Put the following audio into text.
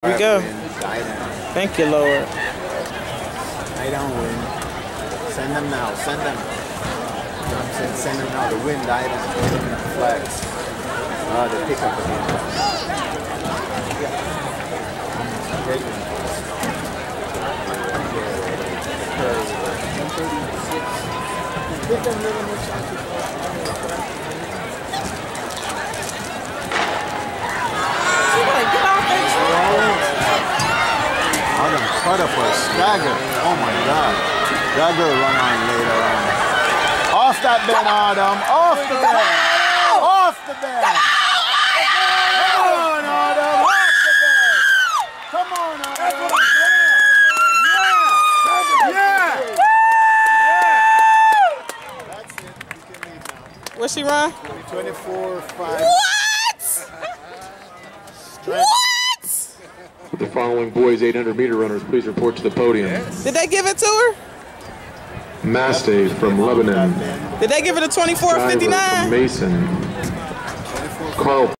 Here we go. Thank you, Lord. I don't win. Send them now. Send them. You know what I'm saying? Send them now. The wind died and flags. They pick up again. Give them a little more chance. Adam cut up a stagger. Oh my God. That girl run on later on. Off that bed, Adam. Off the bed. Off the bed. Come on, Adam. Off the bed. Come on, Adam. Yeah. That's it. You can leave now. What's she run? 24-5. What? The following boys 800-meter runners, please report to the podium. Did they give it to her? Mastay from Lebanon. Did they give it a 24:59? Mason. Carl